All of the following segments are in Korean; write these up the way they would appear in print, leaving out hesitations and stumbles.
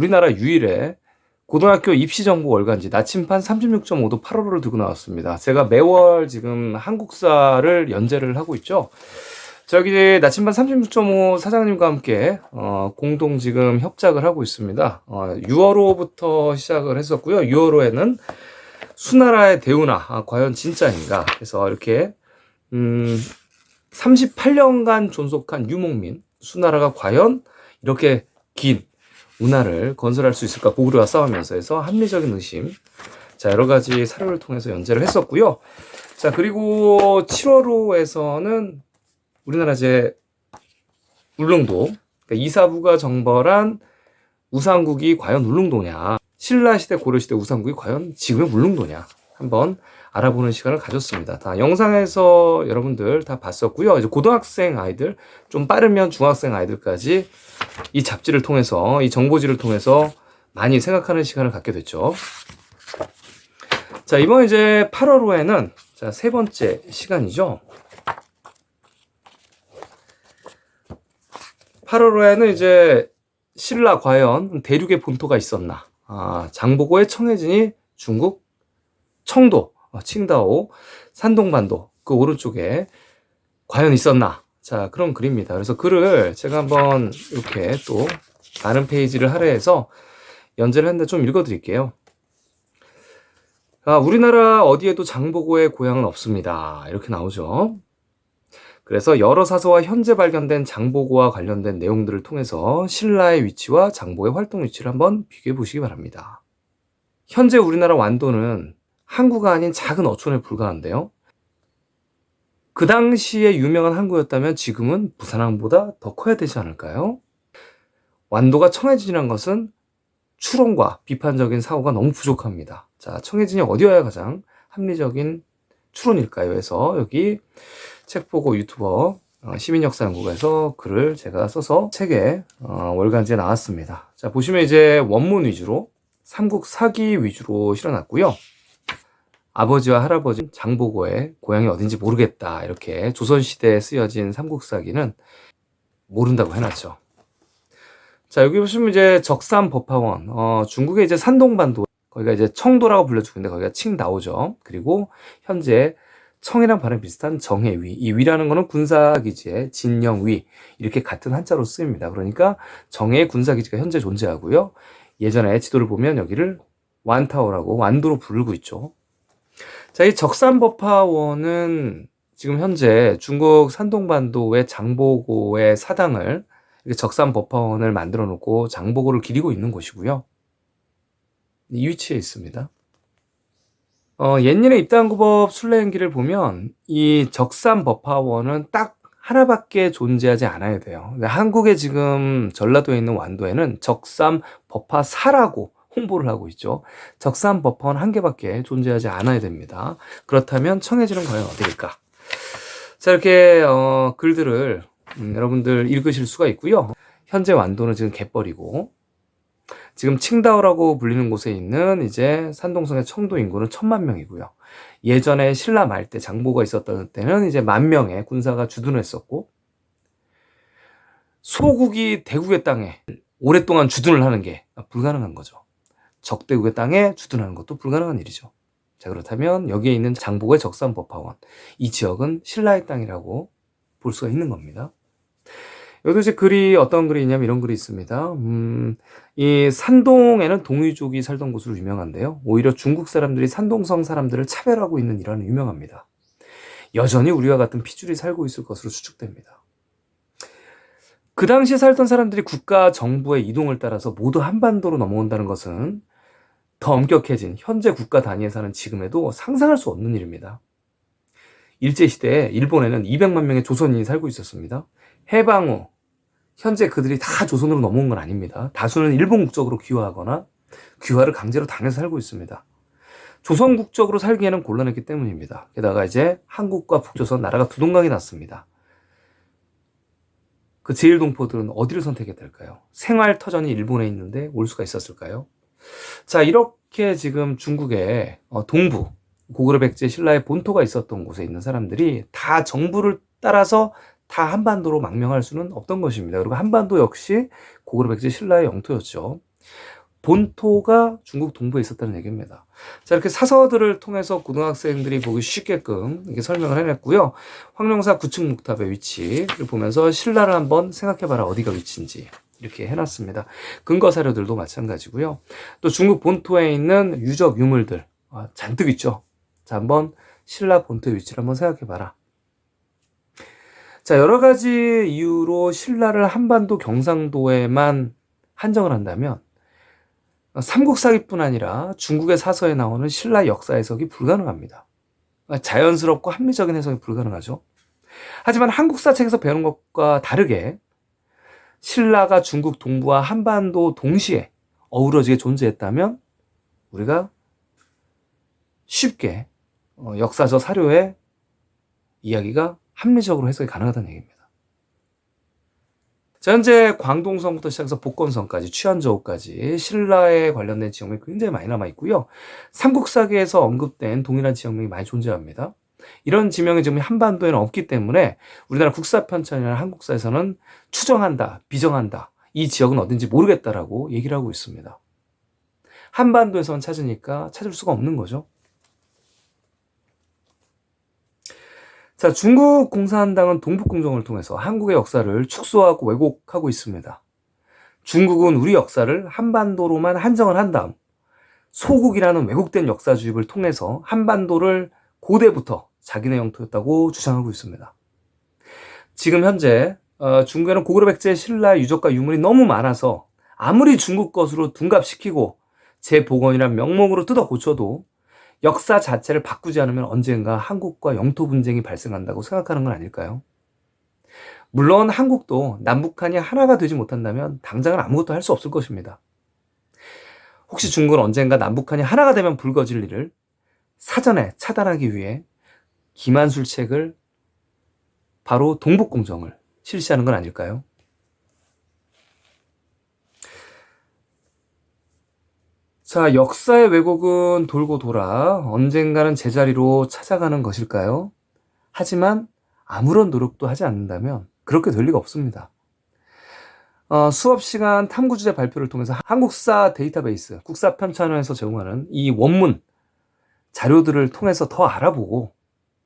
우리나라 유일의 고등학교 입시정보 월간지 나침반 36.5도 8호를 들고 나왔습니다. 제가 매월 지금 한국사를 연재를 하고 있죠. 저기 나침반 36.5 사장님과 함께 공동 지금 협작을 하고 있습니다. 6월호부터 시작을 했었고요. 6월호에는 수나라의 대운하 과연 진짜인가 해서 이렇게 38년간 존속한 유목민 수나라가 과연 이렇게 긴 운하를 건설할 수 있을까, 고구려와 싸우면서 해서 합리적인 의심, 자 여러 가지 사료를 통해서 연재를 했었고요. 자 그리고 7월호에서는 우리나라 제 울릉도, 그러니까 이사부가 정벌한 우상국이 과연 울릉도냐, 신라시대 고려시대 우상국이 과연 지금의 울릉도냐 한번 알아보는 시간을 가졌습니다. 다 영상에서 여러분들 다 봤었고요. 이제 고등학생 아이들, 좀 빠르면 중학생 아이들까지 이 잡지를 통해서, 이 정보지를 통해서 많이 생각하는 시간을 갖게 됐죠. 자, 이번 이제 8월호에는 자, 세 번째 시간이죠. 8월호에는 이제 신라 과연 대륙에 본토가 있었나? 장보고의 청해진이 중국 청도, 칭다오, 산동반도 그 오른쪽에 과연 있었나? 자, 그런 글입니다. 그래서 글을 제가 한번 이렇게 또 다른 페이지를 할애해서 연재를 했는데 좀 읽어드릴게요. 우리나라 어디에도 장보고의 고향은 없습니다. 이렇게 나오죠. 그래서 여러 사서와 현재 발견된 장보고와 관련된 내용들을 통해서 신라의 위치와 장보고의 활동 위치를 한번 비교해 보시기 바랍니다. 현재 우리나라 완도는 항구가 아닌 작은 어촌에 불과한데요. 그 당시에 유명한 항구였다면 지금은 부산항보다 더 커야 되지 않을까요? 완도가 청해진이란 것은 추론과 비판적인 사고가 너무 부족합니다. 자, 청해진이 어디여야 가장 합리적인 추론일까요? 해서 여기 책보고 유튜버 시민역사연구가에서 글을 제가 써서 책에 월간지에 나왔습니다. 자, 보시면 이제 원문 위주로 삼국 사기 위주로 실어놨고요. 아버지와 할아버지 장보고의 고향이 어딘지 모르겠다, 이렇게 조선시대에 쓰여진 삼국사기는 모른다고 해놨죠. 자, 여기 보시면 이제 적산법화원, 중국의 이제 산동반도, 거기가 이제 청도라고 불려주고 있는데 거기가 칭다오죠. 그리고 현재 청이랑 발음 비슷한 정해위, 이 위라는 거는 군사기지의 진영위, 이렇게 같은 한자로 쓰입니다. 그러니까 정해의 군사기지가 현재 존재하고요. 예전에 지도를 보면 여기를 완타오라고 완도로 부르고 있죠. 자, 이 적산법화원은 지금 현재 중국 산동반도의 장보고의 사당을, 이렇게 적산법화원을 만들어 놓고 장보고를 기리고 있는 곳이고요. 이 위치에 있습니다. 옛일의 입당구법 순례행기를 보면 이 적산법화원은 딱 하나밖에 존재하지 않아야 돼요. 한국에 지금 전라도에 있는 완도에는 적산법화사라고 홍보를 하고 있죠. 적산법화원 한 개밖에 존재하지 않아야 됩니다. 그렇다면 청해진은 과연 어디일까? 자, 이렇게 글들을 여러분들 읽으실 수가 있고요. 현재 완도는 지금 갯벌이고, 지금 칭다오라고 불리는 곳에 있는 이제 산동성의 청도 인구는 1000만 명이고요. 예전에 신라 말 때 장보고가 있었던 때는 이제 10,000명의 군사가 주둔했었고, 소국이 대국의 땅에 오랫동안 주둔을 하는 게 불가능한 거죠. 적대국의 땅에 주둔하는 것도 불가능한 일이죠. 자, 그렇다면 여기에 있는 장보고의 적산법화원, 이 지역은 신라의 땅이라고 볼 수가 있는 겁니다. 여기도 이제 글이, 어떤 글이 있냐면 이런 글이 있습니다. 이 산동에는 동이족이 살던 곳으로 유명한데요. 오히려 중국 사람들이 산동성 사람들을 차별하고 있는 일화는 유명합니다. 여전히 우리와 같은 피줄이 살고 있을 것으로 추측됩니다. 그 당시에 살던 사람들이 국가 정부의 이동을 따라서 모두 한반도로 넘어온다는 것은 더 엄격해진 현재 국가 단위에 사는 지금에도 상상할 수 없는 일입니다. 일제시대에 일본에는 200만 명의 조선인이 살고 있었습니다. 해방 후 현재 그들이 다 조선으로 넘어온 건 아닙니다. 다수는 일본 국적으로 귀화하거나 귀화를 강제로 당해서 살고 있습니다. 조선 국적으로 살기에는 곤란했기 때문입니다. 게다가 이제 한국과 북조선 나라가 두 동강이 났습니다. 그 제일동포들은 어디를 선택해야 될까요? 생활터전이 일본에 있는데 올 수가 있었을까요? 자, 이렇게 지금 중국의 동부, 고구려 백제 신라의 본토가 있었던 곳에 있는 사람들이 다 정부를 따라서 다 한반도로 망명할 수는 없던 것입니다. 그리고 한반도 역시 고구려 백제 신라의 영토였죠. 본토가 중국 동부에 있었다는 얘기입니다. 자, 이렇게 사서들을 통해서 고등학생들이 보기 쉽게끔 이렇게 설명을 해냈고요. 황룡사 구층 목탑의 위치를 보면서 신라를 한번 생각해봐라. 어디가 위치인지 이렇게 해놨습니다. 근거 자료들도 마찬가지고요. 또 중국 본토에 있는 유적 유물들 잔뜩 있죠. 자, 한번 신라 본토의 위치를 한번 생각해봐라. 자, 여러 가지 이유로 신라를 한반도 경상도에만 한정을 한다면 삼국사기뿐 아니라 중국의 사서에 나오는 신라 역사 해석이 불가능합니다. 자연스럽고 합리적인 해석이 불가능하죠. 하지만 한국사 책에서 배우는 것과 다르게 신라가 중국 동부와 한반도 동시에 어우러지게 존재했다면 우리가 쉽게 역사적 사료의 이야기가 합리적으로 해석이 가능하다는 얘기입니다. 자, 현재 광동성부터 시작해서 복건성까지, 취안저우까지 신라에 관련된 지역명이 굉장히 많이 남아있고요. 삼국사기에서 언급된 동일한 지역명이 많이 존재합니다. 이런 지명의 지역이 한반도에는 없기 때문에 우리나라 국사편찬이나 한국사에서는 추정한다, 비정한다, 이 지역은 어딘지 모르겠다라고 얘기를 하고 있습니다. 한반도에서만 찾으니까 찾을 수가 없는 거죠. 자, 중국 공산당은 동북공정을 통해서 한국의 역사를 축소하고 왜곡하고 있습니다. 중국은 우리 역사를 한반도로만 한정을 한 다음 소국이라는 왜곡된 역사 주입을 통해서 한반도를 고대부터 자기네 영토였다고 주장하고 있습니다. 지금 현재 중국에는 고구려 백제 신라의 유적과 유물이 너무 많아서 아무리 중국 것으로 둔갑시키고 재복원이란 명목으로 뜯어 고쳐도 역사 자체를 바꾸지 않으면 언젠가 한국과 영토 분쟁이 발생한다고 생각하는 건 아닐까요? 물론 한국도 남북한이 하나가 되지 못한다면 당장은 아무것도 할 수 없을 것입니다. 혹시 중국은 언젠가 남북한이 하나가 되면 불거질 일을 사전에 차단하기 위해 기만술책을 바로 동북공정을 실시하는 건 아닐까요? 자, 역사의 왜곡은 돌고 돌아 언젠가는 제자리로 찾아가는 것일까요? 하지만 아무런 노력도 하지 않는다면 그렇게 될 리가 없습니다. 수업 시간 탐구주제 발표를 통해서 한국사 데이터베이스, 국사편찬원에서 제공하는 이 원문 자료들을 통해서 더 알아보고,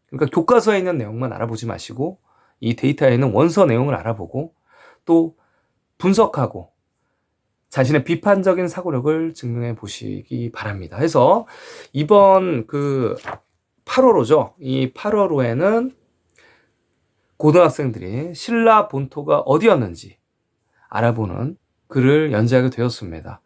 그러니까 교과서에 있는 내용만 알아보지 마시고 이 데이터에 있는 원서 내용을 알아보고 또 분석하고 자신의 비판적인 사고력을 증명해 보시기 바랍니다. 해서 이번 8월호죠. 이 8월호에는 고등학생들이 신라 본토가 어디였는지 알아보는 글을 연재하게 되었습니다.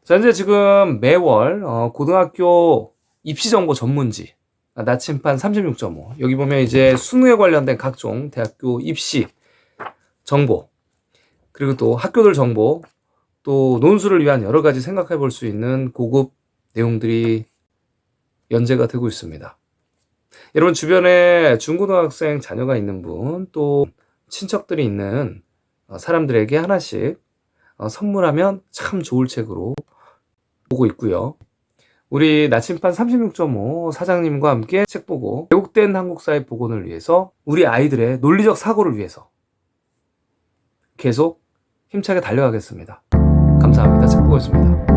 자, 현재 지금 매월 고등학교 입시정보 전문지 나침반 36.5 여기 보면 이제 수능에 관련된 각종 대학교 입시 정보 그리고 또 학교들 정보 또 논술을 위한 여러 가지 생각해 볼 수 있는 고급 내용들이 연재가 되고 있습니다. 여러분 주변에 중고등학생 자녀가 있는 분, 또 친척들이 있는 사람들에게 하나씩 선물하면 참 좋을 책으로 보고 있고요. 우리 나침반 36.5 사장님과 함께 책 보고 왜곡된 한국사의 복원을 위해서 우리 아이들의 논리적 사고를 위해서 계속 힘차게 달려가겠습니다. 감사합니다. 책 보고 있습니다.